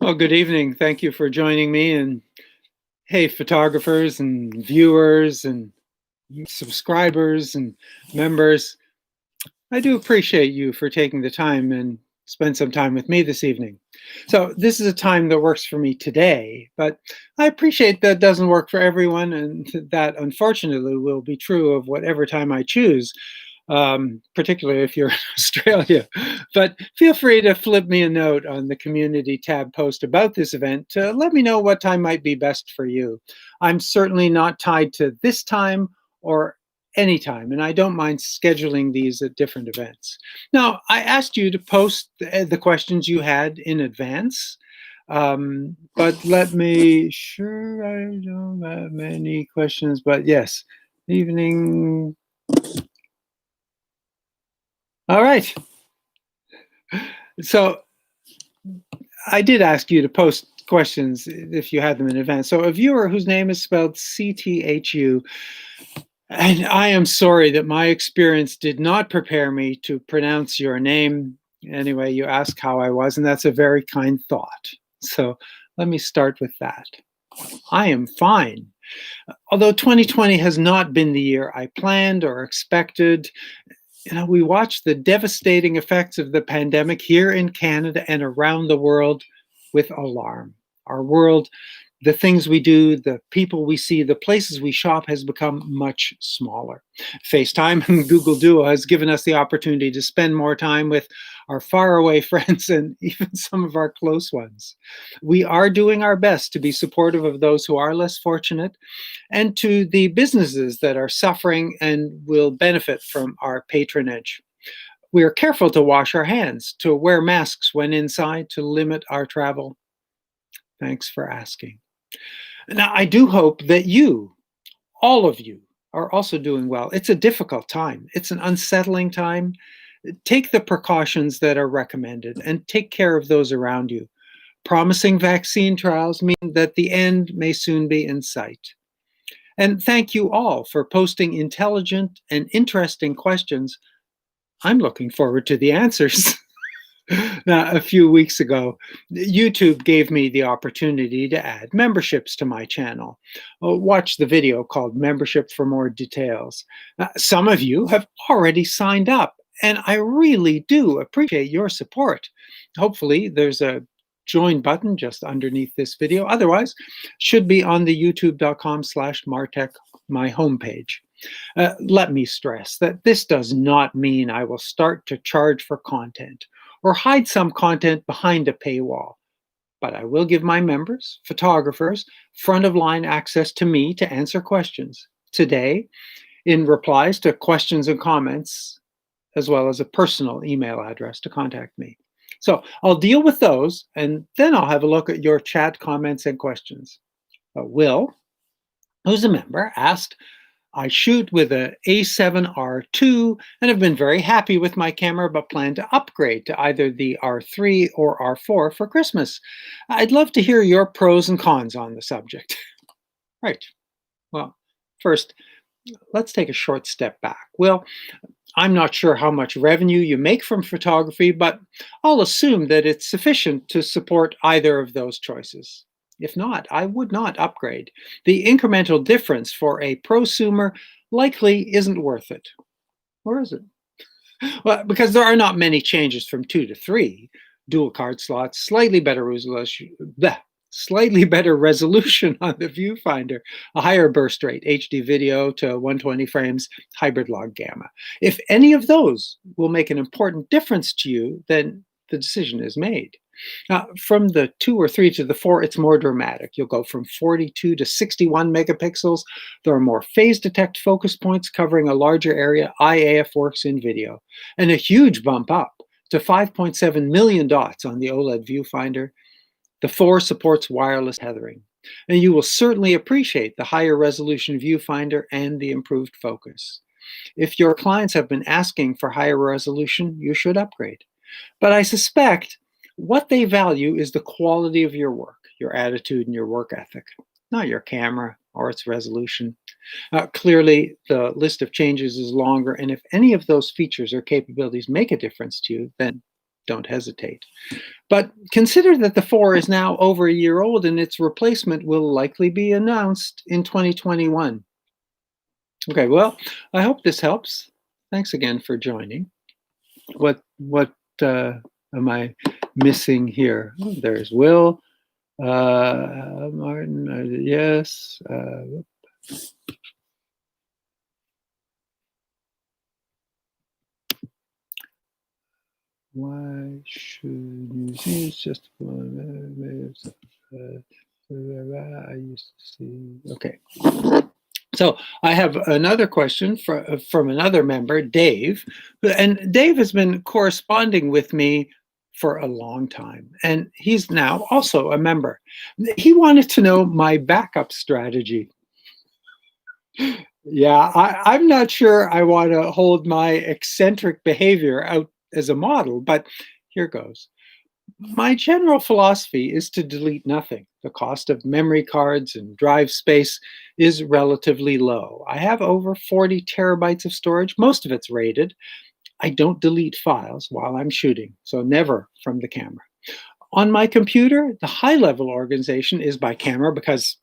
Well, good evening. Thank you for joining me. And hey, photographers and viewers and subscribers and members, I do appreciate you for taking the time and spend some time with me this evening. So this is a time that works for me today, but I appreciate that doesn't work for everyone, and that unfortunately will be true of whatever time I choose, particularly if you're in Australia. But feel free to flip me a note on the community tab post about this event to let me know what time might be best for you. I'm certainly not tied to this time or any time, and I don't mind scheduling these at different events. Now, I asked you to post the questions you had in advance. But let me, sure, I don't have many questions, but yes, evening. All right. So I did ask you to post questions if you had them in advance. So a viewer whose name is spelled CTHU, and I am sorry that my experience did not prepare me to pronounce your name. Anyway, you asked how I was, and that's a very kind thought. So let me start with that. I am fine. Although 2020 has not been the year I planned or expected, we watch the devastating effects of the pandemic here in Canada and around the world with alarm. Our world, the things we do, the people we see, the places we shop has become much smaller. FaceTime and Google Duo has given us the opportunity to spend more time with our faraway friends and even some of our close ones. We are doing our best to be supportive of those who are less fortunate and to the businesses that are suffering and will benefit from our patronage. We are careful to wash our hands, to wear masks when inside, to limit our travel. Thanks for asking. Now, I do hope that you, all of you, are also doing well. It's a difficult time. It's an unsettling time. Take the precautions that are recommended and take care of those around you. Promising vaccine trials mean that the end may soon be in sight. And thank you all for posting intelligent and interesting questions. I'm looking forward to the answers. Now, a few weeks ago, YouTube gave me the opportunity to add memberships to my channel. Watch the video called Membership for more details. Some of you have already signed up, and I really do appreciate your support. Hopefully, there's a join button just underneath this video. Otherwise, should be on the youtube.com/Maartech, my homepage. Let me stress that this does not mean I will start to charge for content or hide some content behind a paywall. But I will give my members, photographers, front-of-line access to me to answer questions today in replies to questions and comments, as well as a personal email address to contact me. So I'll deal with those, and then I'll have a look at your chat comments and questions. Will, who's a member, asked, I shoot with a A7R2 and have been very happy with my camera, but plan to upgrade to either the R3 or R4 for Christmas. I'd love to hear your pros and cons on the subject. Right. Well, first, let's take a short step back. Well, I'm not sure how much revenue you make from photography, but I'll assume that it's sufficient to support either of those choices. If not, I would not upgrade. The incremental difference for a prosumer likely isn't worth it. Or is it? Well, because there are not many changes from 2 to 3. Dual card slots, slightly better resolution on the viewfinder, a higher burst rate, HD video to 120 frames, hybrid log gamma. If any of those will make an important difference to you, then the decision is made. From the 2 or 3 to the 4, it's more dramatic. You'll go from 42 to 61 megapixels. There are more phase detect focus points covering a larger area. IAF works in video. And a huge bump up to 5.7 million dots on the OLED viewfinder. The 4 supports wireless tethering. And you will certainly appreciate the higher resolution viewfinder and the improved focus. If your clients have been asking for higher resolution, you should upgrade. But I suspect what they value is the quality of your work, your attitude, and your work ethic, not your camera or its resolution. Clearly, the list of changes is longer, and if any of those features or capabilities make a difference to you, then don't hesitate. But consider that the 4 is now over a year old and its replacement will likely be announced in 2021. Okay, well, I hope this helps. Thanks again for joining. What am I missing here? Oh, there's Will, Martin, yes. Why should you see? It's just one. I used to see. Okay. So I have another question from another member, Dave, and Dave has been corresponding with me for a long time, and he's now also a member. He wanted to know my backup strategy. Yeah, I'm not sure I want to hold my eccentric behavior out as a model, but here goes. My general philosophy is to delete nothing. The cost of memory cards and drive space is relatively low. I have over 40 terabytes of storage. Most of it's RAID. I don't delete files while I'm shooting, so never from the camera. On my computer, the high-level organization is by camera because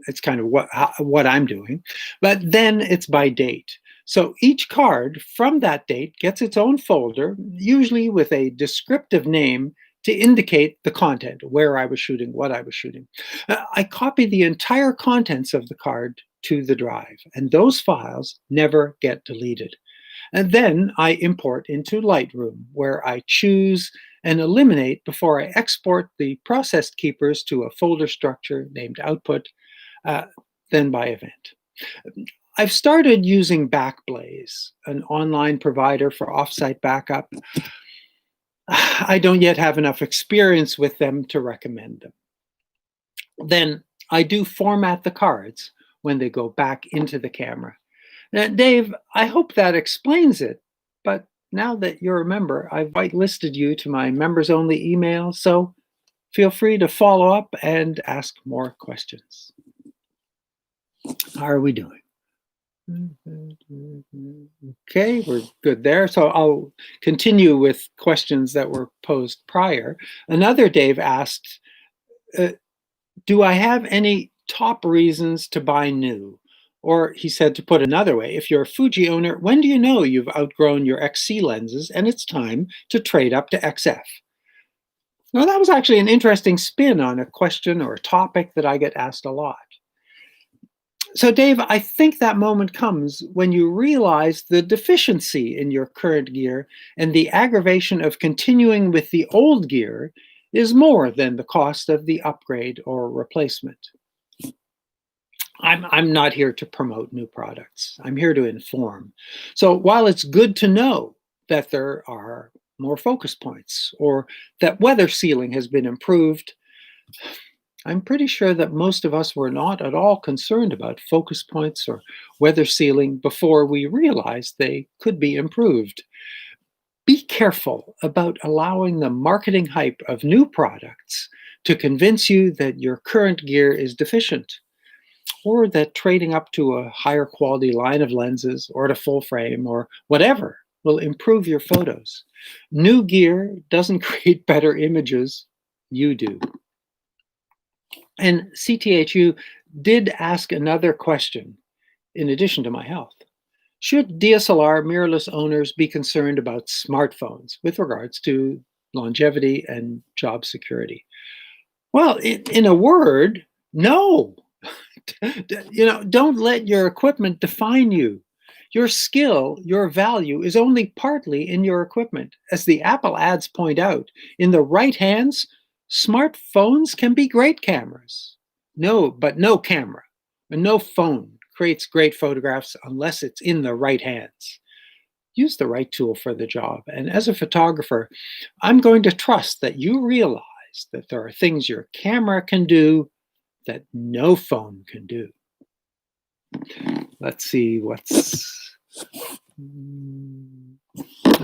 it's kind of what I'm doing, but then it's by date. So each card from that date gets its own folder, usually with a descriptive name to indicate the content, where I was shooting, what I was shooting. I copy the entire contents of the card to the drive, and those files never get deleted. And then I import into Lightroom, where I choose and eliminate before I export the processed keepers to a folder structure named output, then by event. I've started using Backblaze, an online provider for offsite backup. I don't yet have enough experience with them to recommend them. Then I do format the cards when they go back into the camera. Now, Dave, I hope that explains it, but now that you're a member, I've whitelisted you to my members-only email, so feel free to follow up and ask more questions. How are we doing? Okay, we're good there. So I'll continue with questions that were posed prior. Another Dave asked, do I have any top reasons to buy new? Or he said, to put another way, if you're a Fuji owner, when do you know you've outgrown your XC lenses and it's time to trade up to XF? Well, that was actually an interesting spin on a question or a topic that I get asked a lot. So, Dave, I think that moment comes when you realize the deficiency in your current gear and the aggravation of continuing with the old gear is more than the cost of the upgrade or replacement. I'm not here to promote new products. I'm here to inform. So while it's good to know that there are more focus points or that weather sealing has been improved, I'm pretty sure that most of us were not at all concerned about focus points or weather sealing before we realized they could be improved. Be careful about allowing the marketing hype of new products to convince you that your current gear is deficient, or that trading up to a higher quality line of lenses or to full frame or whatever will improve your photos. New gear doesn't create better images, you do. And CTHU did ask another question in addition to my health. Should DSLR mirrorless owners be concerned about smartphones with regards to longevity and job security? Well, in a word, no. Don't let your equipment define you. Your skill, your value is only partly in your equipment. As the Apple ads point out, in the right hands, smartphones can be great cameras. But no camera and no phone creates great photographs unless it's in the right hands. Use the right tool for the job. And as a photographer, I'm going to trust that you realize that there are things your camera can do that no phone can do. Let's see what's...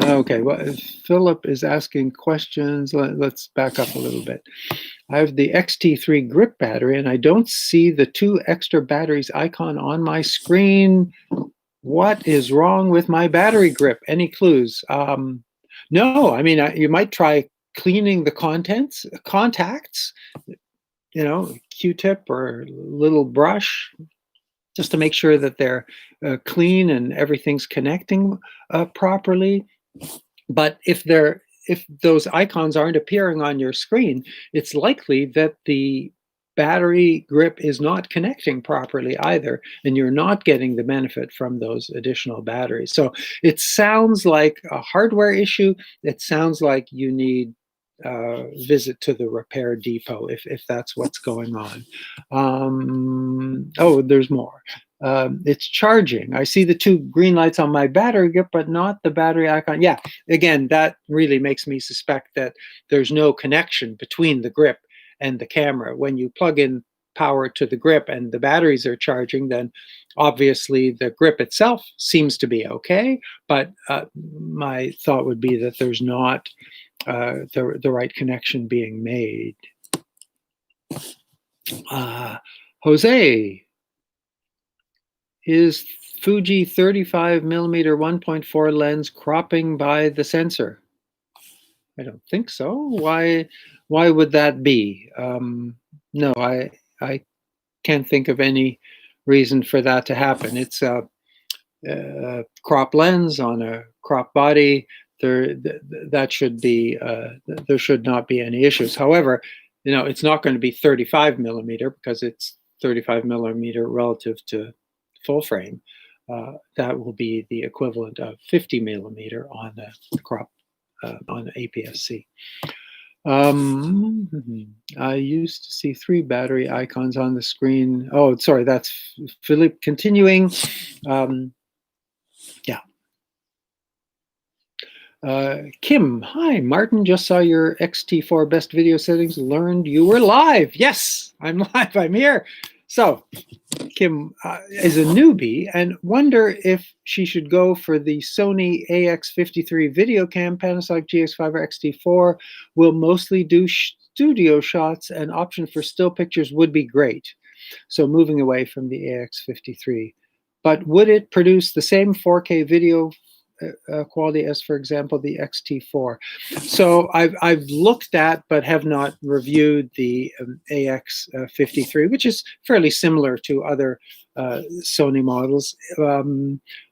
Okay, well, Philip is asking questions. Let's back up a little bit. I have the XT3 grip battery, and I don't see the 2 extra batteries icon on my screen. What is wrong with my battery grip? Any clues? No, I mean, you might try cleaning the contacts, Q-tip or little brush, just to make sure that they're clean and everything's connecting properly. But if those icons aren't appearing on your screen, it's likely that the battery grip is not connecting properly either, and you're not getting the benefit from those additional batteries. So it sounds like a hardware issue. It sounds like you need visit to the repair depot if that's what's going on. Oh, there's more. It's charging. I see the two green lights on my battery grip, but not the battery icon. Yeah, again, that really makes me suspect that there's no connection between the grip and the camera. When you plug in power to the grip and the batteries are charging, then obviously the grip itself seems to be okay. But my thought would be that there's not the right connection being made. Jose, is Fuji 35 millimeter 1.4 lens cropping by the sensor? I don't think so. Why would that be? No, I can't think of any reason for that to happen. It's a crop lens on a crop body. That should be there should not be any issues. However, it's not going to be 35 millimeter because it's 35 millimeter relative to full frame. That will be the equivalent of 50 millimeter on the crop on APS-C. I used to see 3 battery icons on the screen. Oh, sorry, that's Philippe continuing. Yeah. Kim, hi, Martin, just saw your XT4 best video settings, learned you were live. Yes, I'm live, I'm here. So Kim is a newbie and wonder if she should go for the Sony AX53 video cam. Panasonic GX5 or XT4 will mostly do studio shots, and option for still pictures would be great. So moving away from the AX53. But would it produce the same 4K video quality as, for example, the XT4? So I've looked at but have not reviewed the AX53, which is fairly similar to other Sony models.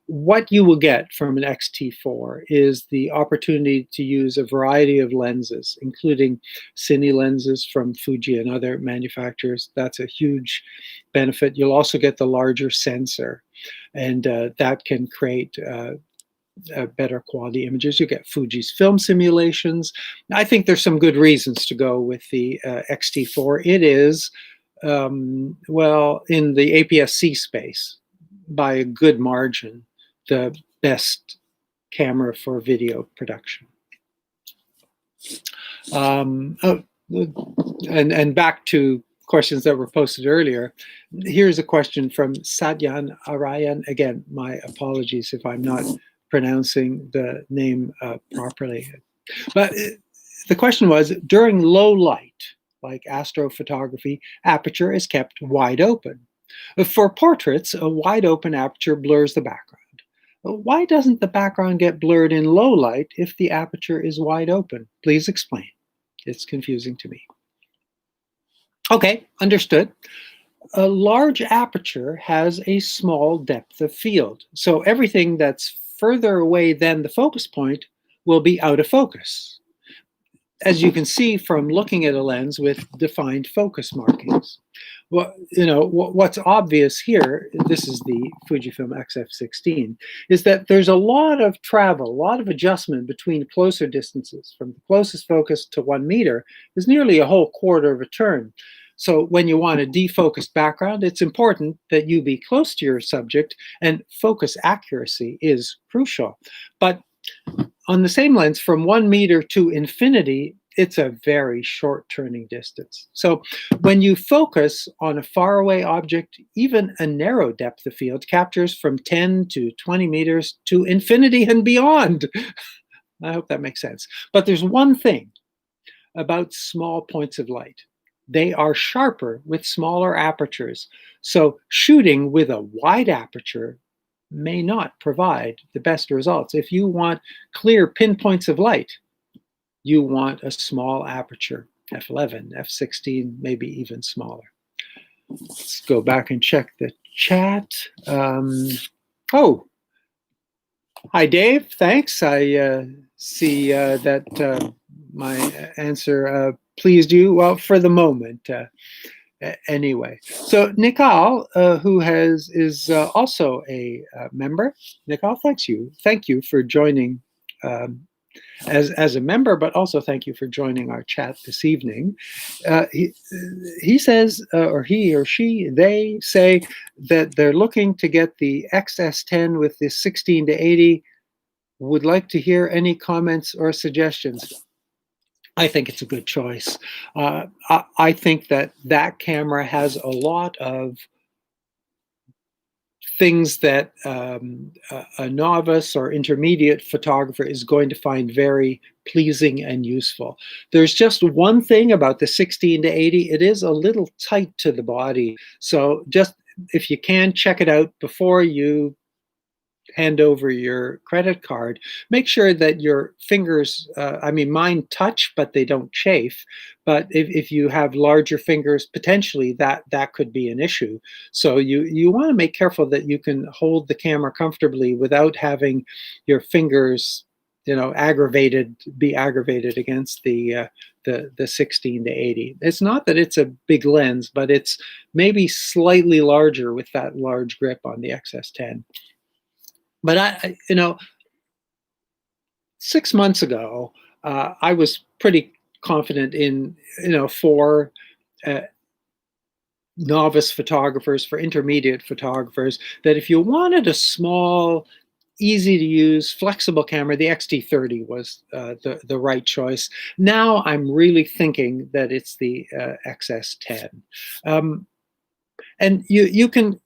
What you will get from an XT4 is the opportunity to use a variety of lenses, including cine lenses from Fuji and other manufacturers. That's a huge benefit. You'll also get the larger sensor, and that can create better quality images. You get Fuji's film simulations. I think there's some good reasons to go with the XT4. It is, well, in the APS-C space, by a good margin, the best camera for video production. And back to questions that were posted earlier. Here's a question from Satyan Arayan. Again, my apologies if I'm not pronouncing the name properly. But the question was, during low light, like astrophotography, aperture is kept wide open. For portraits, a wide open aperture blurs the background. Why doesn't the background get blurred in low light if the aperture is wide open? Please explain. It's confusing to me. Okay, understood. A large aperture has a small depth of field. So everything that's further away than the focus point will be out of focus, as you can see from looking at a lens with defined focus markings. Well, what's obvious here, this is the Fujifilm XF16, is that there's a lot of travel, a lot of adjustment between closer distances. From the closest focus to 1 meter is nearly a whole quarter of a turn. So when you want a defocused background, it's important that you be close to your subject, and focus accuracy is crucial. But on the same lens, from 1 meter to infinity, it's a very short turning distance. So when you focus on a faraway object, even a narrow depth of field captures from 10 to 20 meters to infinity and beyond. I hope that makes sense. But there's one thing about small points of light. They are sharper with smaller apertures. So shooting with a wide aperture may not provide the best results. If you want clear pinpoints of light, you want a small aperture, f11, f16, maybe even smaller. Let's go back and check the chat. Oh, hi, Dave. Thanks. I see that my answer pleased you. Well, for the moment, anyway. So Nikal, who is also a member. Nikal, thank you for joining as a member, but also thank you for joining our chat this evening. He says, or he or she, they say that they're looking to get the XS10 with the 16 to 80. Would like to hear any comments or suggestions. I think it's a good choice. I think that camera has a lot of things that a novice or intermediate photographer is going to find very pleasing and useful. There's just one thing about the 16 to 80, it is a little tight to the body. So just if you can, check it out before you hand over your credit card. Make sure that your fingers, I mean, mine touch, but they don't chafe. But if you have larger fingers, potentially that could be an issue. So you want to make careful that you can hold the camera comfortably without having your fingers, be aggravated against the 16 to 80. It's not that it's a big lens, but it's maybe slightly larger with that large grip on the XS10. But 6 months ago, I was pretty confident in, for novice photographers, for intermediate photographers, that if you wanted a small, easy to use, flexible camera, the XT30 was the right choice. Now I'm really thinking that it's the XS10. And you can,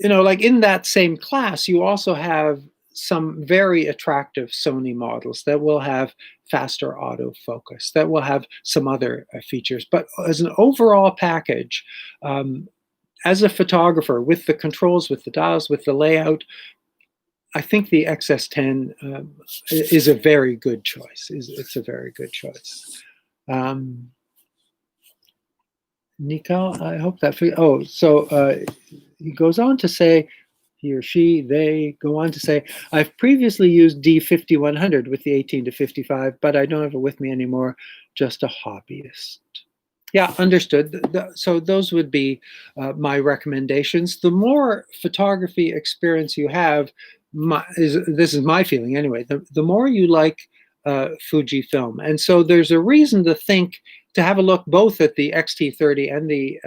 like in that same class, you also have some very attractive Sony models that will have faster autofocus, that will have some other features. But as an overall package, as a photographer, with the controls, with the dials, with the layout, I think the XS10 is a very good choice. It's a very good choice. Nikal, I hope that. He goes on to say, he or she, they go on to say, I've previously used D5100 with the 18 to 55, but I don't have it with me anymore, just a hobbyist. Yeah, understood. So those would be my recommendations. The more photography experience you have, this is my feeling anyway, the more you like Fujifilm. And so there's a reason to have a look both at the XT30 and the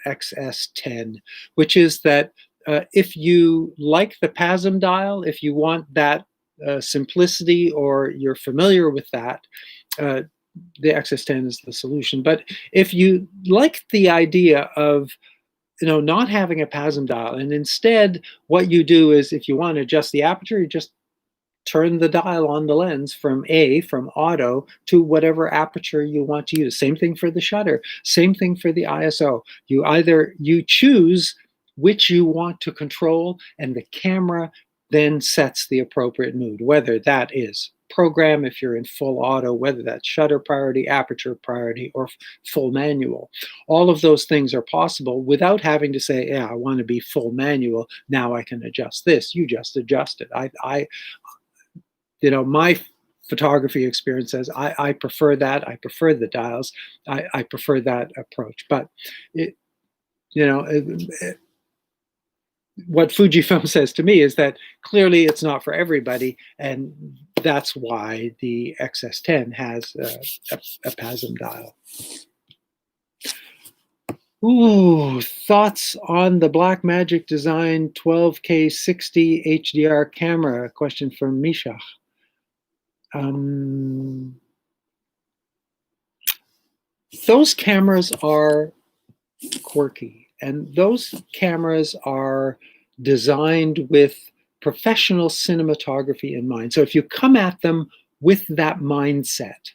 XS10, which is that if you like the PASM dial, if you want that simplicity, or you're familiar with that, the XS10 is the solution. But if you like the idea of not having a PASM dial, and instead what you do is, if you want to adjust the aperture, you just turn the dial on the lens from auto to whatever aperture you want to use. Same thing for the shutter, same thing for the ISO. You choose which you want to control, and the camera then sets the appropriate mood, whether that is program if you're in full auto, whether that's shutter priority, aperture priority, or full manual. All of those things are possible without having to say, yeah, I want to be full manual, now I can adjust this. You just adjust it. My photography experience says I prefer that. I prefer the dials. I prefer that approach. But what Fujifilm says to me is that clearly it's not for everybody, and that's why the XS10 has a PASM dial. Ooh, thoughts on the Blackmagic Design 12K 60 HDR camera? Question from Misha. Those cameras are quirky, and those cameras are designed with professional cinematography in mind. So if you come at them with that mindset,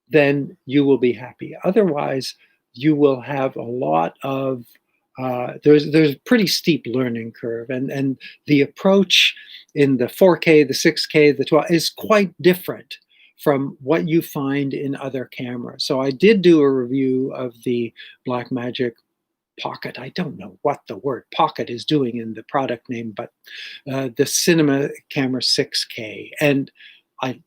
then you will be happy. Otherwise, you will have a lot of there's a pretty steep learning curve, and the approach in the 4K, the 6K, the 12 is quite different from what you find in other cameras. So I did do a review of the Blackmagic Pocket. I don't know what the word Pocket is doing in the product name, but the Cinema Camera 6K, and I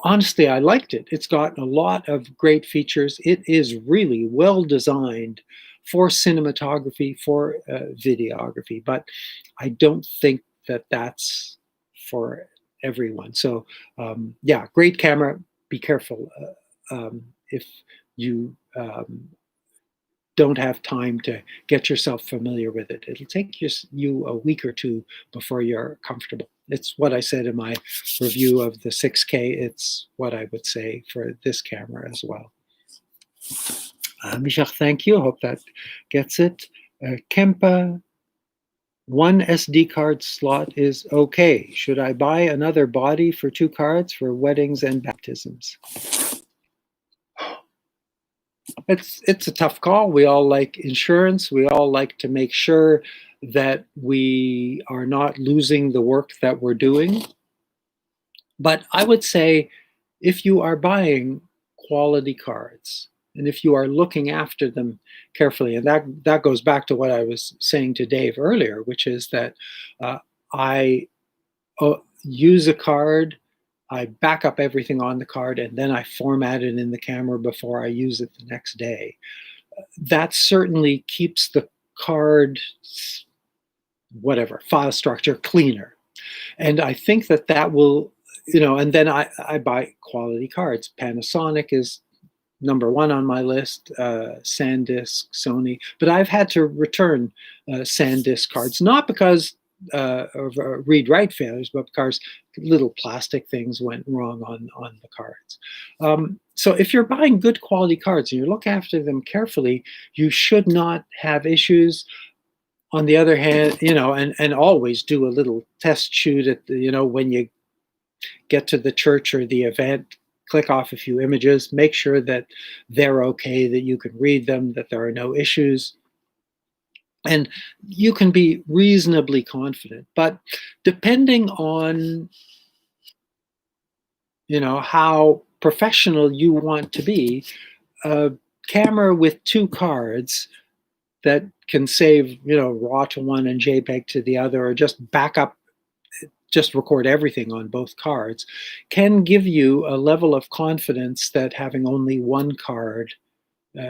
honestly, I liked it. It's got a lot of great features. It is really well designed for cinematography, for videography, but I don't think that that's for everyone. So, yeah, great camera. Be careful if you don't have time to get yourself familiar with it. It'll take you a week or two before you're comfortable. It's what I said in my review of the 6K. It's what I would say for this camera as well. Michel, thank you. Hope that gets it. Kempa, one SD card slot is okay. Should I buy another body for 2 cards for weddings and baptisms? It's a tough call. We all like insurance. We all like to make sure that we are not losing the work that we're doing. But I would say if you are buying quality cards and if you are looking after them carefully, and that goes back to what I was saying to Dave earlier, which is that I use a card, I back up everything on the card, and then I format it in the camera before I use it the next day. That certainly keeps the card, whatever, file structure cleaner. And I think that will, and then I buy quality cards. Panasonic is number 1 on my list, SanDisk, Sony, but I've had to return SanDisk cards, not because of read-write failures, but because little plastic things went wrong on the cards. So if you're buying good quality cards and you look after them carefully, you should not have issues. On the other hand, and always do a little test shoot at when you get to the church or the event, click off a few images, make sure that they're okay, that you can read them, that there are no issues. And you can be reasonably confident. But depending on, how professional you want to be, a camera with 2 cards that can save, RAW to one and JPEG to the other, or just back up, just record everything on both cards, can give you a level of confidence that having only 1 card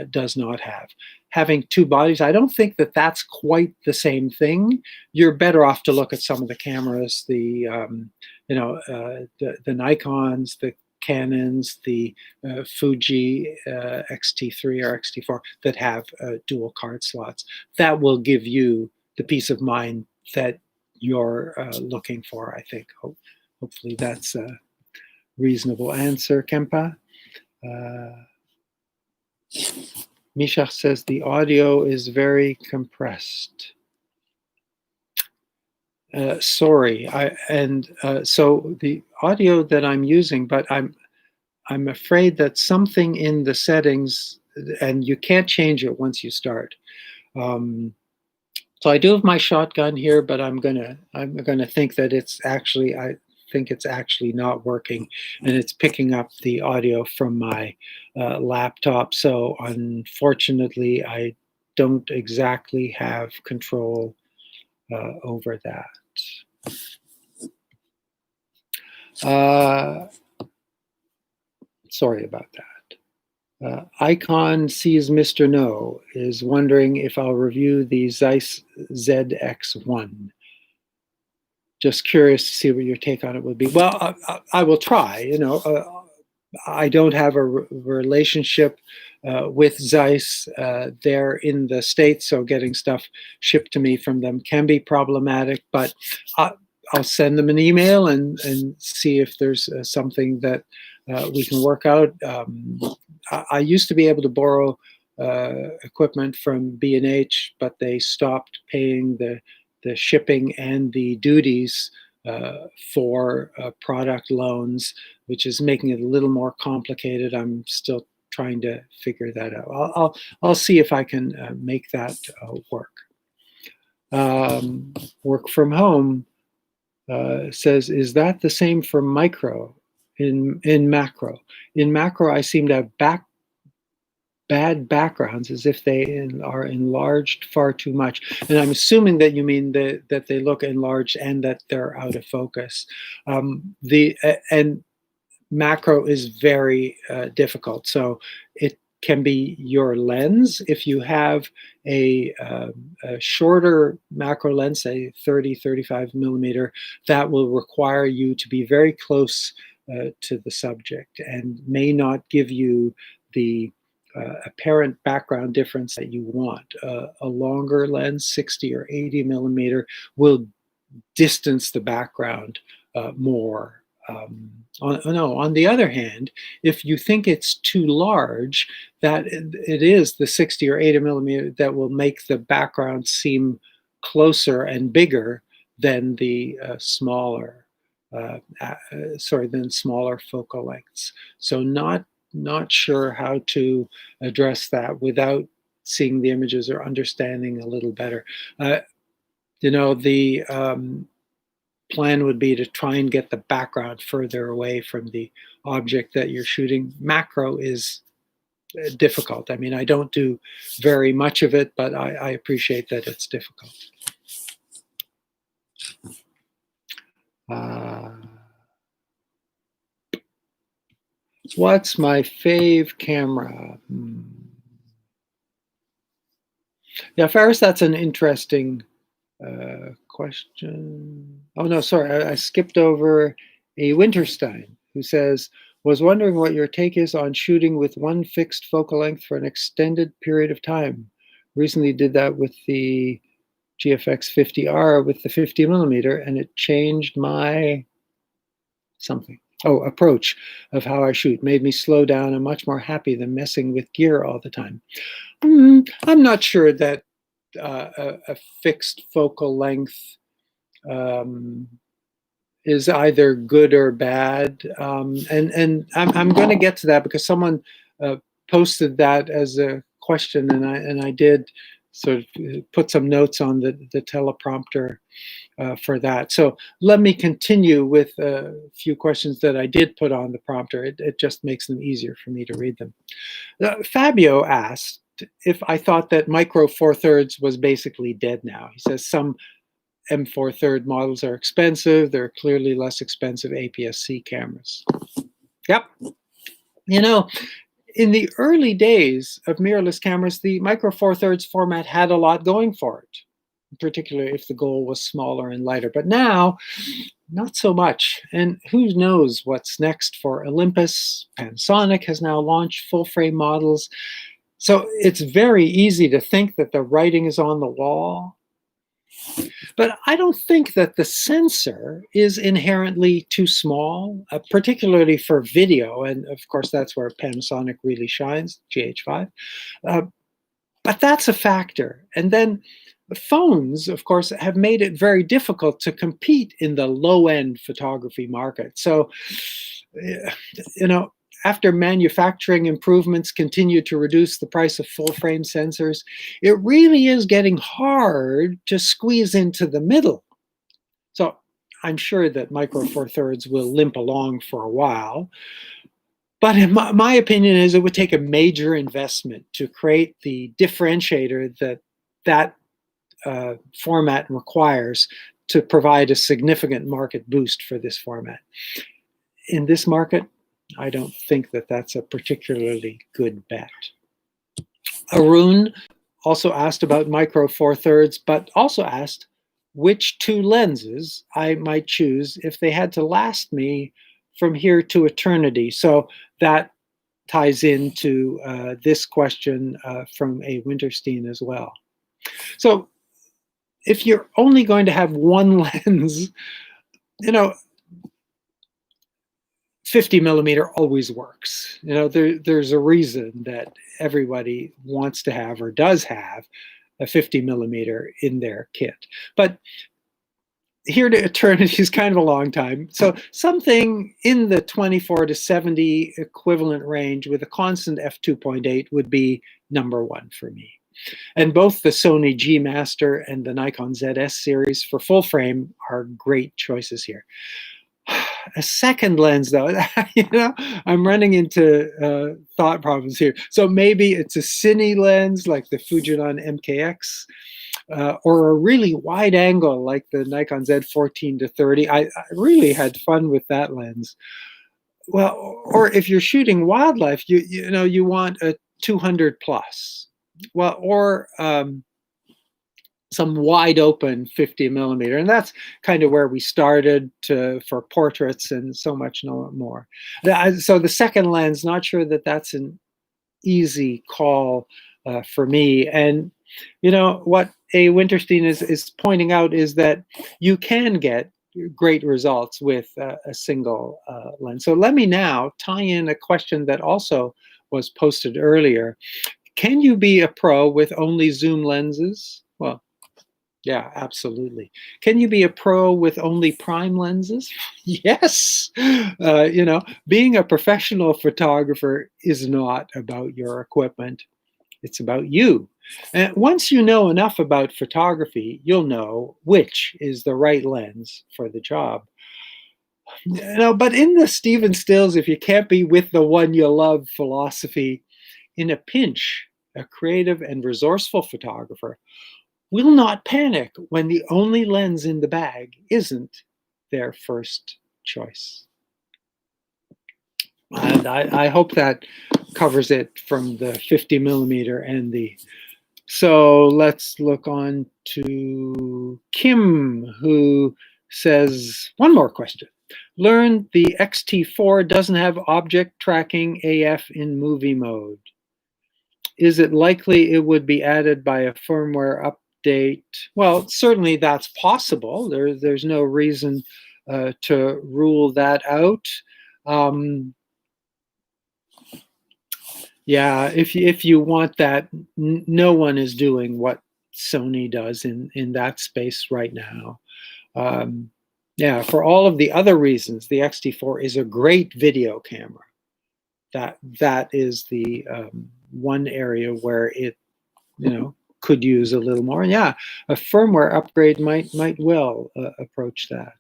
does not have. Having 2 bodies, I don't think that that's quite the same thing. You're better off to look at some of the cameras, the Nikons, the Canons, the Fuji X-T3 or X-T4 that have dual card slots. That will give you the peace of mind that you're looking for, I think. Hopefully that's a reasonable answer, Kempa. Misha says the audio is very compressed. Sorry, so the audio that I'm using, but I'm afraid that something in the settings, and you can't change it once you start. So I do have my shotgun here, but I'm gonna think that I think it's actually not working, and it's picking up the audio from my laptop. So unfortunately, I don't exactly have control over that. Sorry about that. Icon sees Mr. No is wondering if I'll review the Zeiss ZX1. Just curious to see what your take on it would be. Well, I will try. I don't have a relationship with Zeiss. They're in the States, so getting stuff shipped to me from them can be problematic, but I'll send them an email and see if there's something that we can work out. I used to be able to borrow equipment from B&H, but they stopped paying the shipping and the duties for product loans, which is making it a little more complicated. I'm still trying to figure that out. I'll see if I can make that work. Work from home says, is that the same for micro in macro? In macro, I seem to have bad backgrounds as if they are enlarged far too much. And I'm assuming that you mean that they look enlarged and that they're out of focus. And macro is very difficult. So it can be your lens. If you have a shorter macro lens, say 30, 35 millimeter, that will require you to be very close to the subject and may not give you the apparent background difference that you want. A longer lens, 60 or 80 millimeter, will distance the background more. On the other hand, if you think it's too large, that it is the 60 or 80 millimeter that will make the background seem closer and bigger than the smaller focal lengths. So not sure how to address that without seeing the images or understanding a little better. The plan would be to try and get the background further away from the object that you're shooting. Macro is difficult. I mean, I don't do very much of it, but I appreciate that it's difficult. What's my fave camera? Yeah, Ferris, that's an interesting question. Oh, no, sorry, I skipped over a Winterstein who says, was wondering what your take is on shooting with one fixed focal length for an extended period of time. Recently did that with the GFX 50R with the 50 millimeter, and it changed my approach of how I shoot. Made me slow down and much more happy than messing with gear all the time. I'm not sure that a fixed focal length is either good or bad. And I'm going to get to that because someone posted that as a question, and I did sort of put some notes on the teleprompter for that. So let me continue with a few questions that I did put on the prompter. It just makes them easier for me to read them. Fabio asked if I thought that micro four thirds was basically dead now. He says some M4 third models are expensive. They're clearly less expensive APS-C cameras. Yep. In the early days of mirrorless cameras, the micro four thirds format had a lot going for it, particularly if the goal was smaller and lighter. But now, not so much. And who knows what's next for Olympus? Panasonic has now launched full-frame models. So it's very easy to think that the writing is on the wall. But I don't think that the sensor is inherently too small, particularly for video. And of course, that's where Panasonic really shines, GH5. But that's a factor. And then phones, of course, have made it very difficult to compete in the low-end photography market. So, after manufacturing improvements continue to reduce the price of full-frame sensors, it really is getting hard to squeeze into the middle. So I'm sure that micro four thirds will limp along for a while. But in my opinion is it would take a major investment to create the differentiator that format requires to provide a significant market boost for this format. In this market, I don't think that that's a particularly good bet. Arun also asked about micro four thirds, but also asked which two lenses I might choose if they had to last me from here to eternity. So that ties into this question from a Winterstein as well. So if you're only going to have one lens, 50 millimeter always works. There's a reason that everybody wants to have or does have a 50 millimeter in their kit. But here to eternity is kind of a long time. So something in the 24 to 70 equivalent range with a constant f2.8 would be number one for me. And both the Sony G Master and the Nikon ZS series for full frame are great choices here. A second lens, though, I'm running into thought problems here. So maybe it's a cine lens like the Fujinon MKX, or a really wide angle like the Nikon Z14 to 30. I really had fun with that lens. Well, or if you're shooting wildlife, you want a 200 plus. Well, or some wide open 50 millimeter. And that's kind of where we started for portraits and so much more. So the second lens, not sure that that's an easy call for me. And what A. Winterstein is pointing out is that you can get great results with a single lens. So let me now tie in a question that also was posted earlier. Can you be a pro with only zoom lenses? Well, yeah, absolutely. Can you be a pro with only prime lenses? Yes. Being a professional photographer is not about your equipment. It's about you. And once you know enough about photography, you'll know which is the right lens for the job. But in the Stephen Stills, if you can't be with the one you love philosophy, in a pinch, a creative and resourceful photographer will not panic when the only lens in the bag isn't their first choice. And I hope that covers it from the 50 millimeter and the. So let's look on to Kim, who says one more question. Learned the XT4 doesn't have object tracking AF in movie mode. Is it likely it would be added by a firmware update? Well, certainly that's possible. There's no reason to rule that out. Yeah, if you want that, no one is doing what Sony does in that space right now. Yeah, for all of the other reasons, the XT4 is a great video camera. That is the one area where it, could use a little more. Yeah, a firmware upgrade might well approach that.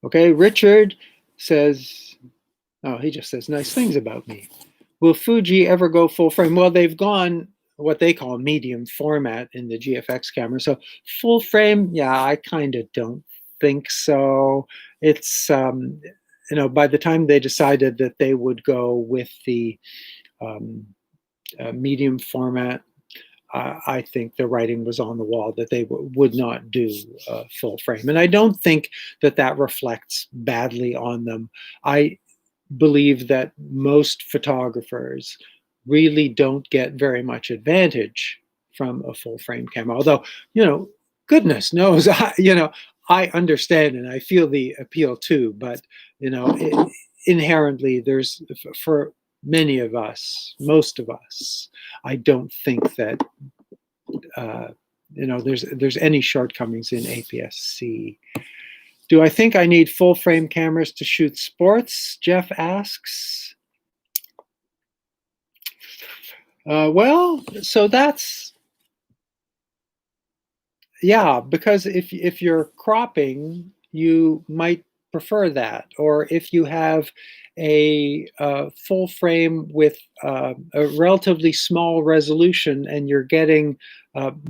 Okay, Richard says, oh, he just says nice things about me. Will Fuji ever go full frame? Well, they've gone what they call medium format in the GFX camera. So full frame, yeah, I kind of don't think so. It's, by the time they decided that they would go with the medium format, I think the writing was on the wall that they would not do full frame. And I don't think that reflects badly on them. I believe that most photographers really don't get very much advantage from a full frame camera. Although, goodness knows, I understand and I feel the appeal too, but, inherently there's, for many of us, most of us, I don't think that, there's any shortcomings in APS-C. Do I think I need full frame cameras to shoot sports? Jeff asks. Well, so that's, yeah, because if you're cropping, you might prefer that. Or if you have a full frame with a relatively small resolution and you're getting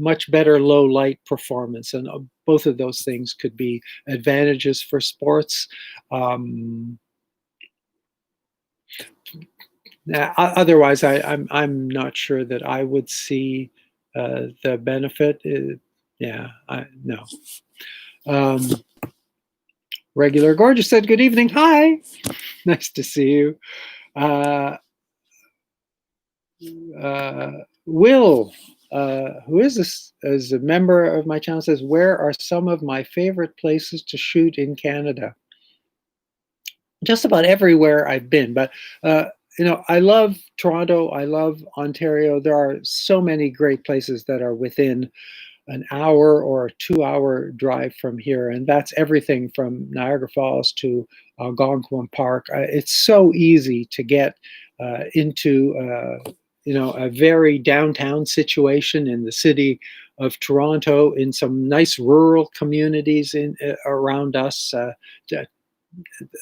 much better low light performance, and both of those things could be advantages for sports. Otherwise, I'm not sure that I would see the benefit. No. Regular Gorgeous said, "Good evening. Hi, nice to see you." Will, who is this as a member of my channel, says, "Where are some of my favorite places to shoot in Canada?" just about everywhere I've been. But I love Toronto. I love Ontario. There are so many great places that are within an hour or a 2-hour drive from here, and that's everything from Niagara Falls to Algonquin Park. It's so easy to get into a very downtown situation in the city of Toronto, in some nice rural communities in around us.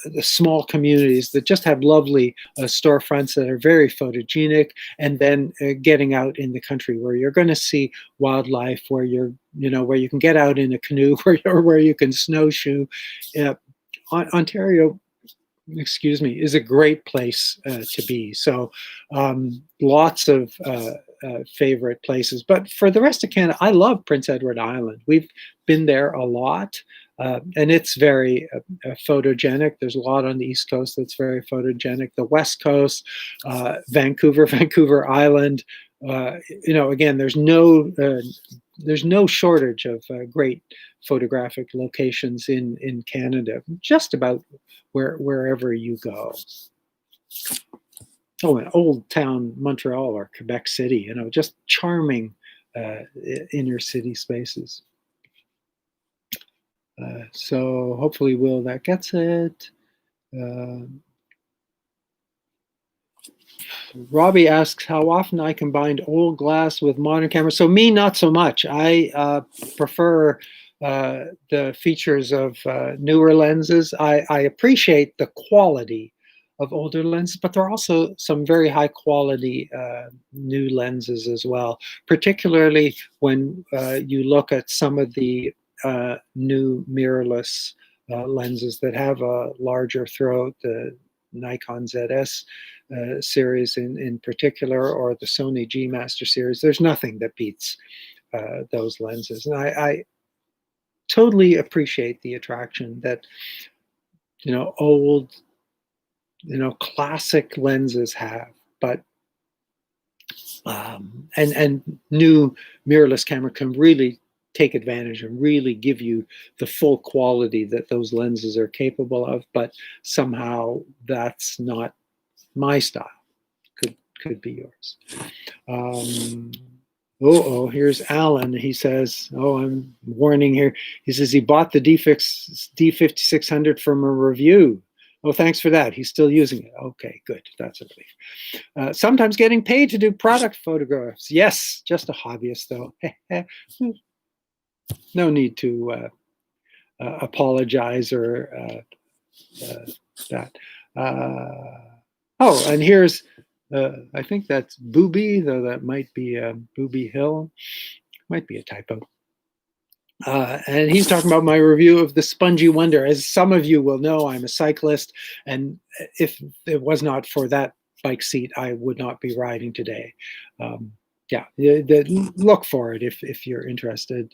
The small communities that just have lovely storefronts that are very photogenic, and then getting out in the country where you're going to see wildlife, where where you can get out in a canoe, where you can snowshoe. Uh, Ontario, excuse me, is a great place to be. So lots of favorite places. But for the rest of Canada, I love Prince Edward Island. We've been there a lot. And it's very photogenic. There's a lot on the East Coast that's very photogenic. The West Coast, Vancouver Island. Again, there's no shortage of great photographic locations in Canada. Just about wherever you go. Oh, and Old Town Montreal or Quebec City. Just charming inner city spaces. So hopefully, Will, that gets it. Robbie asks how often I combined old glass with modern cameras. So me, not so much. I prefer the features of newer lenses. I appreciate the quality of older lenses, but there are also some very high quality new lenses as well, particularly when you look at some of the new mirrorless lenses that have a larger throat, the Nikon ZS series in particular, or the Sony G Master series. There's nothing that beats those lenses. And I totally appreciate the attraction that, old, classic lenses have, but and new mirrorless camera can really take advantage and really give you the full quality that those lenses are capable of, but somehow that's not my style. Could be yours. Here's Alan. He says, I'm warning here. He says he bought the D5600 from a review. Oh, thanks for that. He's still using it. Okay, good. That's a relief. Sometimes getting paid to do product photographs. Yes, just a hobbyist, though. No need to apologize or that. And here's, I think that's Booby, though that might be Booby Hill. Might be a typo. And he's talking about my review of the Spongy Wonder. As some of you will know, I'm a cyclist, and if it was not for that bike seat, I would not be riding today. Look for it if you're interested.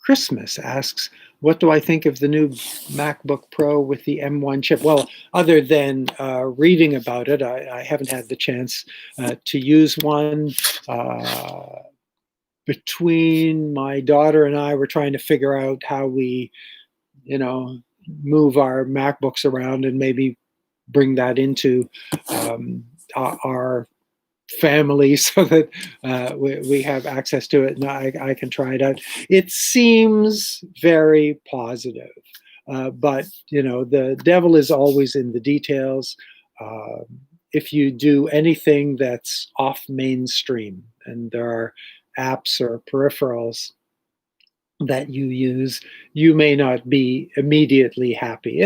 Christmas asks, what do I think of the new MacBook Pro with the M1 chip? Well, other than reading about it, I haven't had the chance to use one. Between my daughter and I, we're trying to figure out how we, move our MacBooks around and maybe bring that into our family so that we have access to it and I can try it out. It seems very positive, but the devil is always in the details. If you do anything that's off mainstream, and there are apps or peripherals that you use, you may not be immediately happy.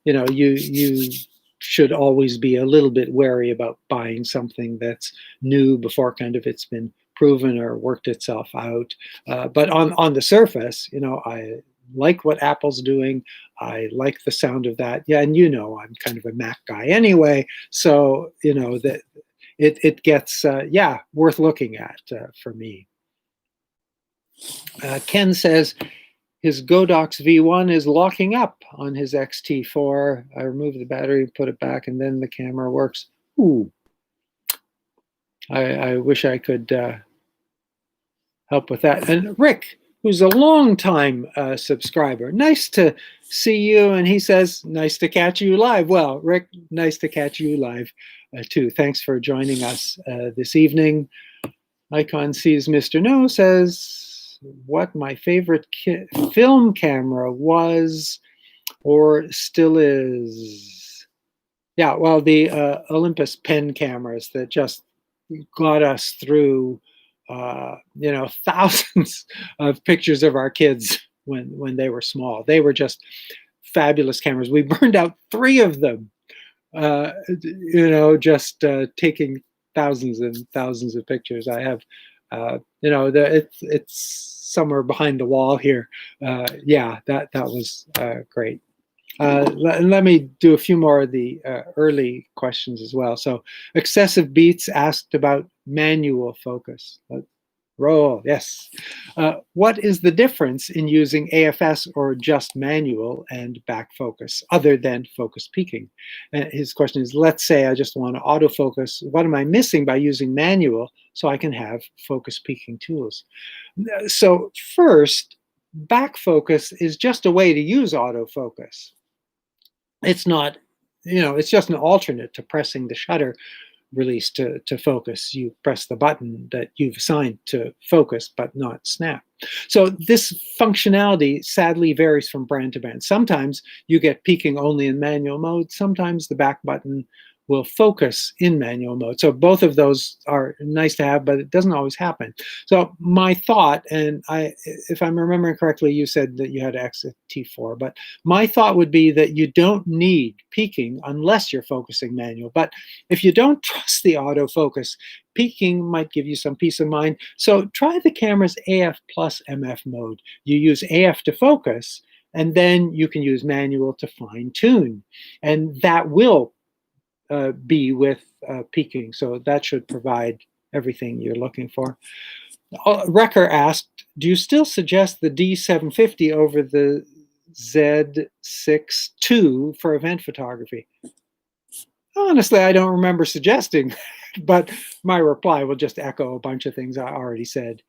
You should always be a little bit wary about buying something that's new before kind of it's been proven or worked itself out. But on the surface, I like what Apple's doing. I like the sound of that. Yeah, and I'm kind of a Mac guy anyway, so that it gets worth looking at for me. Ken says his Godox V1 is locking up on his XT4. I removed the battery, put it back, and then the camera works. Ooh. I wish I could help with that. And Rick, who's a longtime subscriber. Nice to see you. And he says, nice to catch you live. Well, Rick, nice to catch you live too. Thanks for joining us this evening. Icon sees Mr. No says, what my favorite film camera was or still is. Yeah, well, the Olympus pen cameras that just got us through, thousands of pictures of our kids when they were small. They were just fabulous cameras. We burned out 3 of them, just taking thousands and thousands of pictures. I have, it's somewhere behind the wall here. Yeah, that was great. Let me do a few more of the early questions as well. So Excessive Beats asked about manual focus. Roll, yes. What is the difference in using AFS or just manual and back focus other than focus peaking? His question is, let's say I just want to autofocus. What am I missing by using manual so I can have focus peaking tools? So first, back focus is just a way to use autofocus. It's not, it's just an alternate to pressing the shutter release to focus. You press the button that you've assigned to focus, but not snap. So this functionality sadly varies from brand to brand. Sometimes you get peaking only in manual mode. Sometimes the back button will focus in manual mode. So both of those are nice to have, but it doesn't always happen. So my thought, and if I'm remembering correctly, you said that you had to exit T4, but my thought would be that you don't need peaking unless you're focusing manual. But if you don't trust the autofocus, peaking might give you some peace of mind. So try the camera's AF plus MF mode. You use AF to focus, and then you can use manual to fine tune. And that will be with peaking. So that should provide everything you're looking for. Wrecker asked, do you still suggest the D750 over the Z6 II for event photography? Honestly, I don't remember suggesting, but my reply will just echo a bunch of things I already said.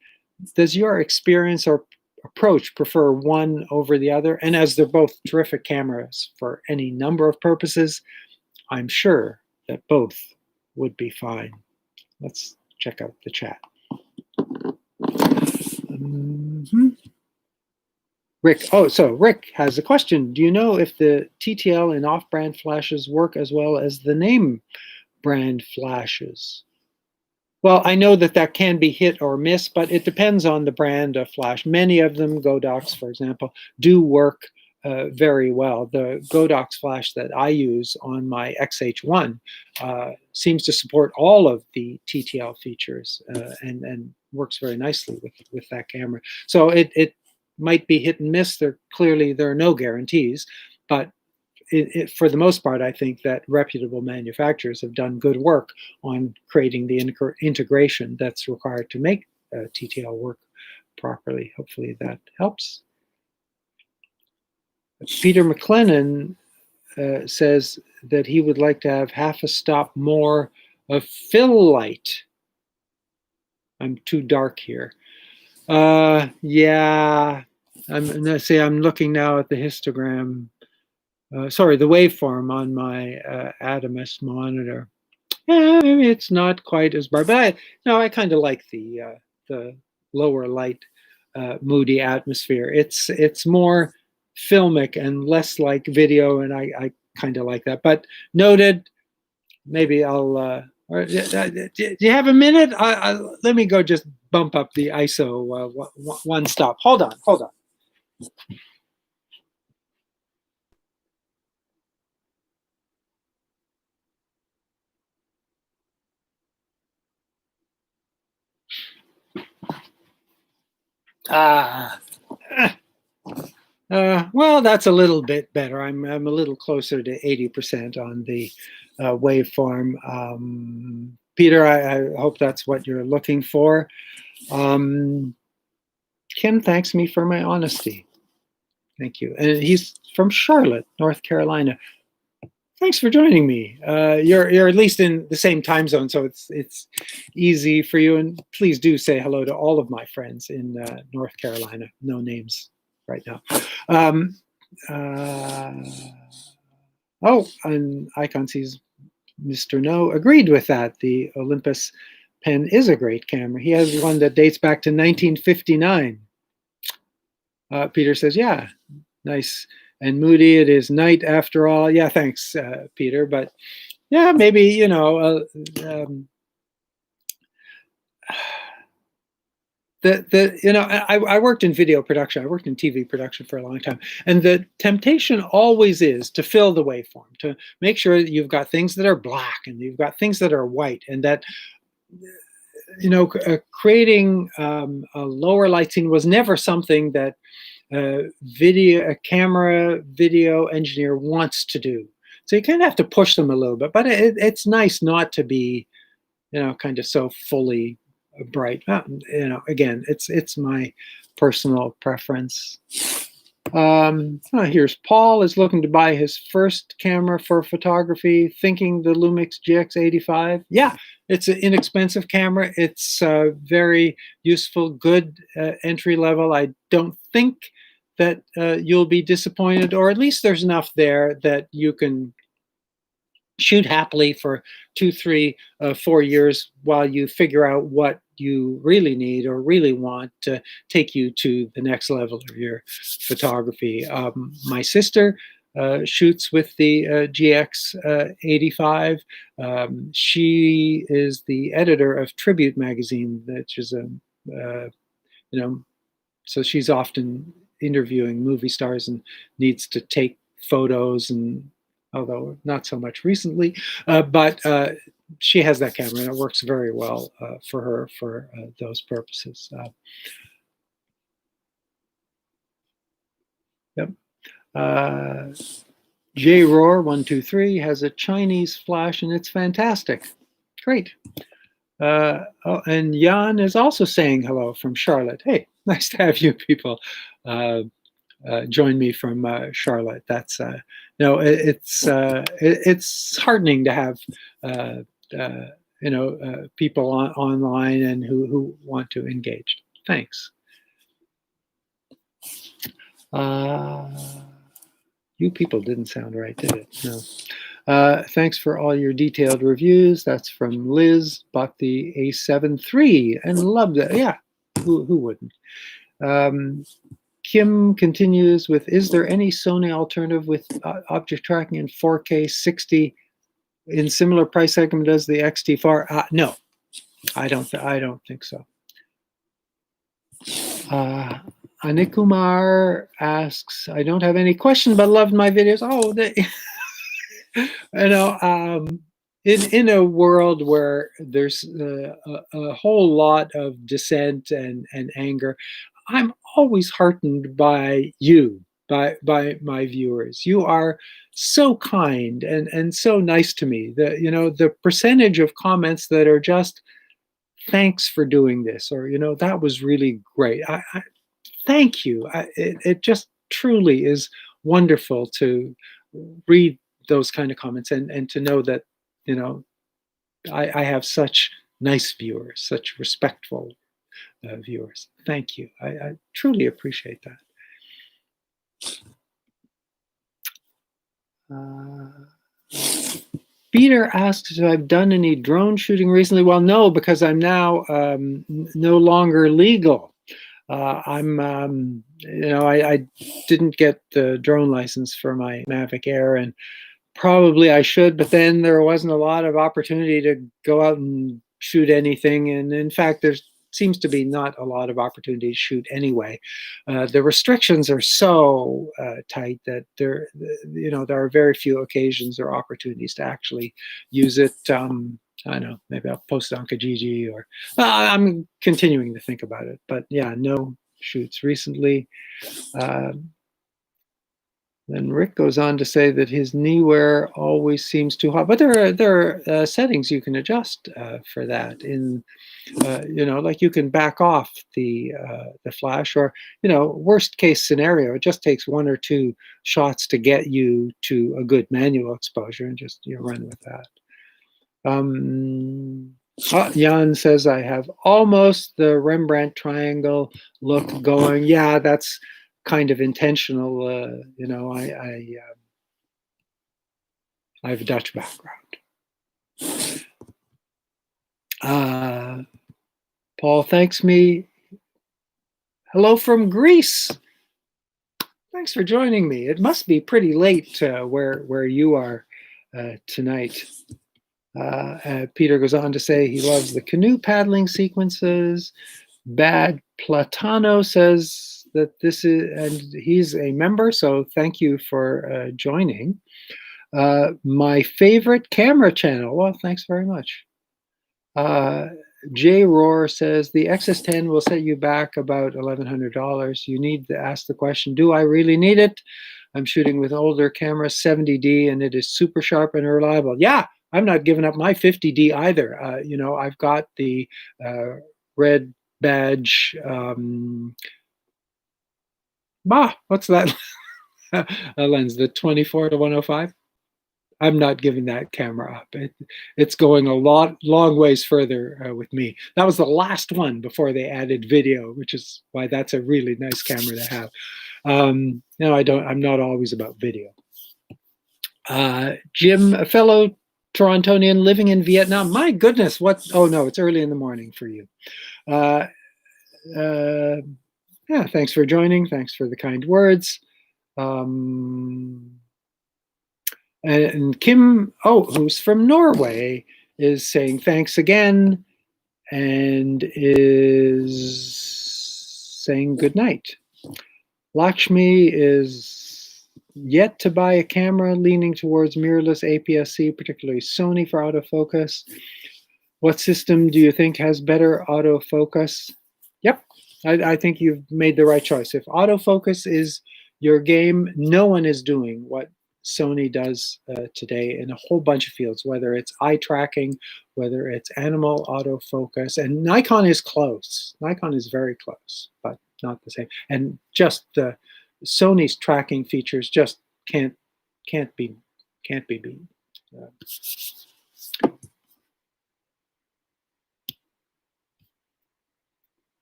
Does your experience or approach prefer one over the other? And as they're both terrific cameras for any number of purposes, I'm sure that both would be fine. Let's check out the chat. Rick, so Rick has a question. Do you know if the TTL and off-brand flashes work as well as the name brand flashes? Well, I know that can be hit or miss, but it depends on the brand of flash. Many of them, Godox, for example, do work very well. The Godox flash that I use on my XH1 seems to support all of the TTL features and works very nicely with that camera. So it might be hit and miss. There are no guarantees, but for the most part, I think that reputable manufacturers have done good work on creating the integration that's required to make TTL work properly. Hopefully that helps. Peter McLennan says that he would like to have half a stop more of fill light. I'm too dark here. Yeah, I'm looking now at the histogram. Sorry, the waveform on my Adamus monitor. Yeah, maybe it's not quite as bright, but I kind of like the lower light, moody atmosphere. It's more filmic and less like video, and I kind of like that. But noted, maybe I'll. Do you have a minute? Let me go just bump up the ISO one stop. Hold on. Well, that's a little bit better. I'm a little closer to 80% on the waveform. Peter, I hope that's what you're looking for. Kim thanks me for my honesty. Thank you. And he's from Charlotte, North Carolina. Thanks for joining me. You're at least in the same time zone, so it's easy for you. And please do say hello to all of my friends in North Carolina. No names right now. Um, uh, oh, and Icon sees Mr. No agreed with that. The Olympus pen is a great camera. He has one that dates back to 1959. Peter says, yeah, nice and moody. It is night after all. Yeah, thanks, Peter. But yeah, maybe, I worked in video production. I worked in TV production for a long time. And the temptation always is to fill the waveform, to make sure that you've got things that are black and you've got things that are white, and that creating a lower light scene was never something that a camera video engineer wants to do. So you kind of have to push them a little bit, but it's nice not to be, kind of so fully bright. Again, it's my personal preference. Here's Paul is looking to buy his first camera for photography, thinking the Lumix GX85. Yeah, it's an inexpensive camera. It's very useful, good entry level. I don't think that you'll be disappointed, or at least there's enough there that you can shoot happily for 2, 3, 4 years while you figure out what you really need or really want to take you to the next level of your photography. My sister shoots with the GX85. She is the editor of Tribute magazine, which is so she's often interviewing movie stars and needs to take photos, and although not so much recently, but she has that camera and it works very well for her for those purposes. Yep. J Roar 123 has a Chinese flash and it's fantastic. Great. And Jan is also saying hello from Charlotte. Hey, nice to have you people join me from Charlotte. That's it's heartening to have people online and who want to engage. Thanks. You people didn't sound right, did it? No. Thanks for all your detailed reviews. That's from Liz. Bought the A7 III and loved it. Yeah, who wouldn't? Kim continues with, is there any Sony alternative with object tracking in 4K 60 in similar price segment as the XT4? No, I don't think so. Anikumar asks, I don't have any questions, but loved my videos. Oh, in a world where there's a whole lot of dissent and anger, I'm always heartened by you, by my viewers. You are so kind and so nice to me. The percentage of comments that are just thanks for doing this, or that was really great. I thank you. It just truly is wonderful to read those kind of comments and to know that I have such nice viewers, such respectful viewers. Thank you. I truly appreciate that. Peter asks if I've done any drone shooting recently. Well, no, because I'm now no longer legal. I didn't get the drone license for my Mavic Air, and probably I should, but then there wasn't a lot of opportunity to go out and shoot anything. And in fact, there seems to be not a lot of opportunity to shoot anyway. The restrictions are so tight that there are very few occasions or opportunities to actually use it. I don't know, maybe I'll post it on Kijiji, or I'm continuing to think about it. But yeah, no shoots recently. Then Rick goes on to say that his knee wear always seems too hot, but there are settings you can adjust for that. In like you can back off the flash, or worst case scenario, it just takes 1 or 2 shots to get you to a good manual exposure, and just run with that. Jan says, I have almost the Rembrandt triangle look going. Yeah, that's kind of intentional. I have a Dutch background. Paul thanks me. Hello from Greece. Thanks for joining me. It must be pretty late where you are tonight. Peter goes on to say he loves the canoe paddling sequences. Bad Platano says that this is, and he's a member, so thank you for joining. My favorite camera channel. Well, thanks very much. J Roar says the XS10 will set you back about $1,100. You need to ask the question, do I really need it? I'm shooting with older camera, 70D, and it is super sharp and reliable. Yeah, I'm not giving up my 50D either. I've got the red badge. What's that lens? The 24 to 105. I'm not giving that camera up. It's going a long ways further with me. That was the last one before they added video, which is why that's a really nice camera to have. I'm not always about video. Jim, a fellow Torontonian living in Vietnam. My goodness, oh no, it's early in the morning for you. Yeah, thanks for joining. Thanks for the kind words. And Kim, who's from Norway, is saying thanks again and is saying good night. Lakshmi is yet to buy a camera, leaning towards mirrorless APS-C, particularly Sony for autofocus. What system do you think has better autofocus? Yep, I think you've made the right choice. If autofocus is your game, no one is doing what Sony does today in a whole bunch of fields, whether it's eye tracking, whether it's animal autofocus, and Nikon is close. Nikon is very close, but not the same. And just the Sony's tracking features just can't be beat.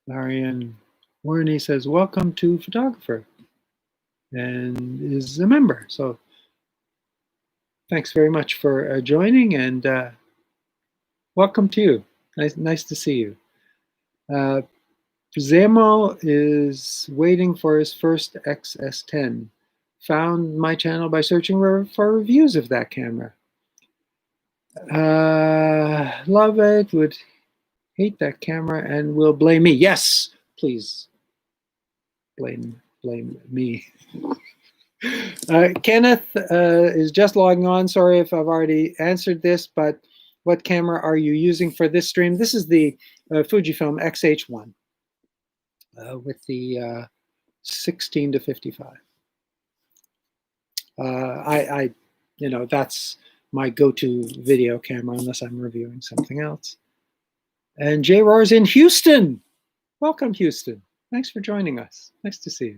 Marion Warney says, welcome to Photographer, and is a member. So thanks very much for joining, and welcome to you. Nice to see you. Zemo is waiting for his first XS10. Found my channel by searching for reviews of that camera. Love it. Would hate that camera and will blame me. Yes, please blame me. Kenneth is just logging on. Sorry if I've already answered this, but what camera are you using for this stream? This is the Fujifilm X-H1 with the 16 to 55. That's my go-to video camera unless I'm reviewing something else. And J Roar's in Houston. Welcome, Houston. Thanks for joining us. Nice to see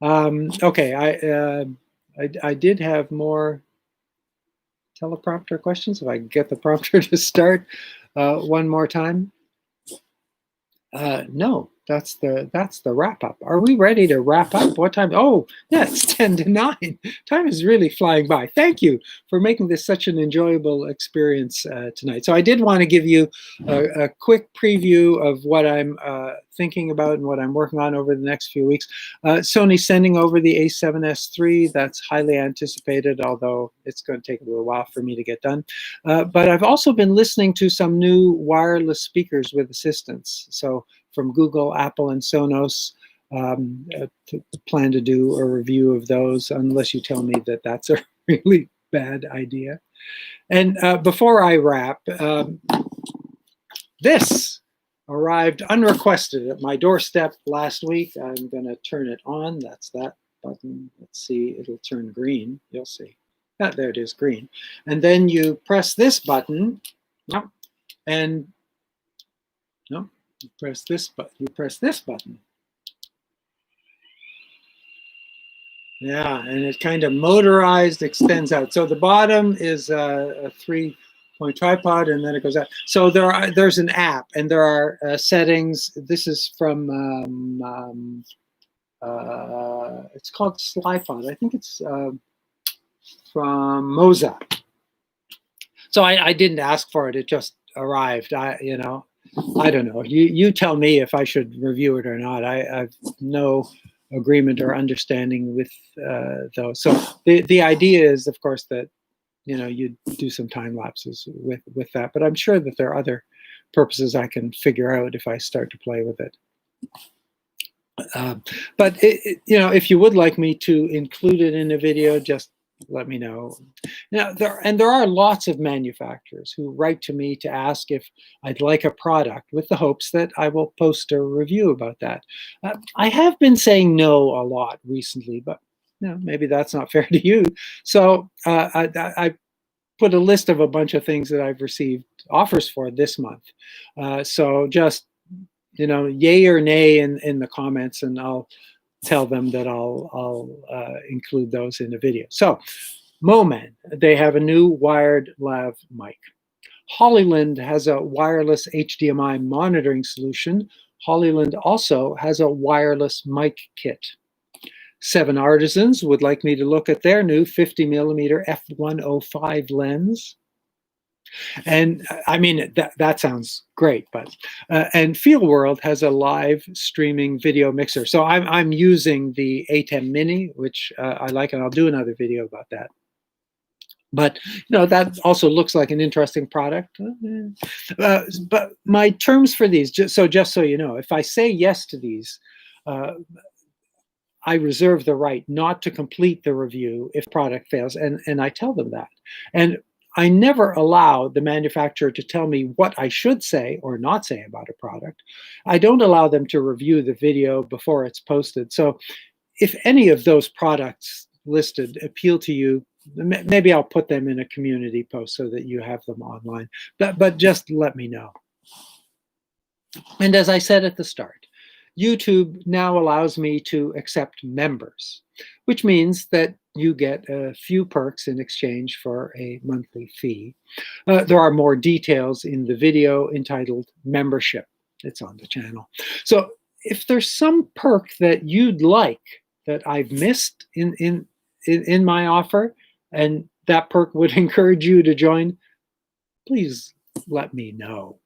you. Okay, I did have more teleprompter questions. If I can get the prompter to start one more time. No, that's the wrap up. Are we ready to wrap up? What time? Oh, yeah, it's 10 to 9. Time is really flying by. Thank you for making this such an enjoyable experience tonight. So I did want to give you a quick preview of what I'm thinking about and what I'm working on over the next few weeks. Sony's sending over the A7S III. That's highly anticipated, although it's going to take a little while for me to get done. But I've also been listening to some new wireless speakers with assistance. So from Google, Apple, and Sonos, plan to do a review of those, unless you tell me that that's a really bad idea. And before I wrap, this arrived unrequested at my doorstep last week. I'm going to turn it on. That's that button. Let's see, it'll turn green. You'll see. Ah, there it is, green. And then you press this button, and no, you press this button. Yeah, and it kind of motorized extends out. So the bottom is a 3-point tripod, and then it goes out. So there's an app, and there are settings. This is from it's called Slypod. I think it's from Moza. So I didn't ask for it; it just arrived. I don't know. You tell me if I should review it or not. I've no agreement or understanding with those. So the idea is, of course, that you do some time lapses with that. But I'm sure that there are other purposes I can figure out if I start to play with it. But if you would like me to include it in a video, just let me know. Now, there are lots of manufacturers who write to me to ask if I'd like a product with the hopes that I will post a review about that. I have been saying no a lot recently, but maybe that's not fair to you. So I put a list of a bunch of things that I've received offers for this month. So just yay or nay in the comments, and I'll tell them that I'll include those in the video. So, Moman, they have a new wired lav mic. Hollyland has a wireless HDMI monitoring solution. Hollyland also has a wireless mic kit. 7 Artisans would like me to look at their new 50mm f1.05 lens. And I mean, that sounds great, but and FeelWorld has a live streaming video mixer. So I'm using the ATEM Mini, which I like, and I'll do another video about that. But that also looks like an interesting product. But my terms for these, just so you know, if I say yes to these, I reserve the right not to complete the review if product fails, and I tell them that. And I never allow the manufacturer to tell me what I should say or not say about a product. I don't allow them to review the video before it's posted. So if any of those products listed appeal to you, maybe I'll put them in a community post so that you have them online. But just let me know. And as I said at the start, YouTube now allows me to accept members, which means that you get a few perks in exchange for a monthly fee. There are more details in the video entitled Membership. It's on the channel. So if there's some perk that you'd like that I've missed in my offer, and that perk would encourage you to join, please let me know.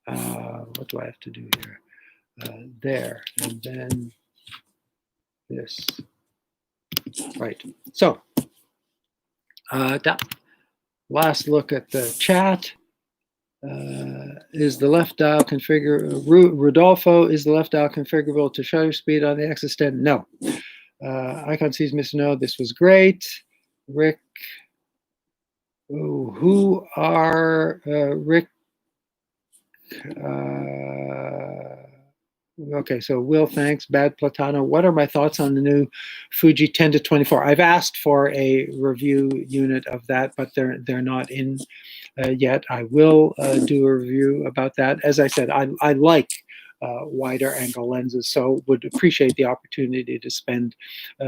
What do I have to do here? There, and then this. Right. So, that last look at the chat. Is the left dial configurable? Rodolfo, is the left dial configurable to shutter speed on the X10? No. Icon sees Mr. No, this was great. Rick, who are Rick? Okay, so Will, thanks. Bad Platano, what are my thoughts on the new Fuji 10-24? I've asked for a review unit of that, but they're not in yet. I will do a review about that. As I said, I like wider angle lenses, so would appreciate the opportunity to spend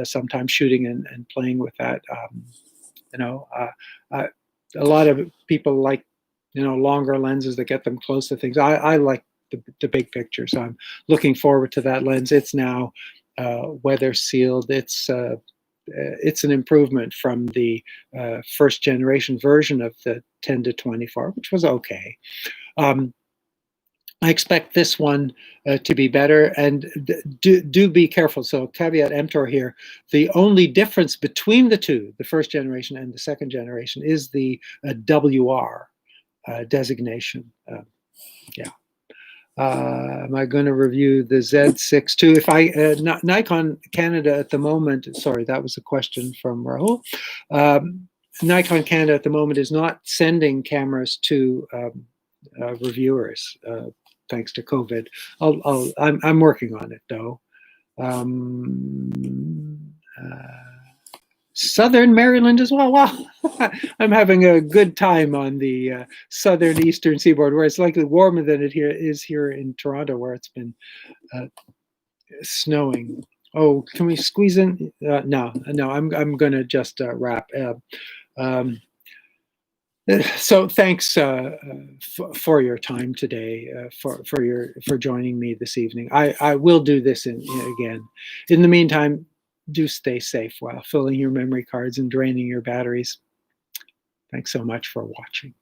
some time shooting and playing with that. A lot of people like longer lenses that get them close to things. I like the big picture, so I'm looking forward to that lens. It's now weather sealed. It's an improvement from the first generation version of the 10-24, which was okay. I expect this one to be better, and do be careful. So caveat emptor here, the only difference between the two, the first generation and the second generation, is the WR designation. Yeah. Am I going to review the Z6 too? If Nikon Canada at the moment, sorry, that was a question from Rahul. Nikon Canada at the moment is not sending cameras to reviewers, thanks to COVID. I'm working on it though. Southern Maryland as well. Wow, I'm having a good time on the southern eastern seaboard, where it's likely warmer than it is here in Toronto, where it's been snowing. Oh, can we squeeze in? No. I'm going to just wrap. Um, so thanks for your time today, for joining me this evening. I will do this again. In the meantime, do stay safe while filling your memory cards and draining your batteries. Thanks so much for watching.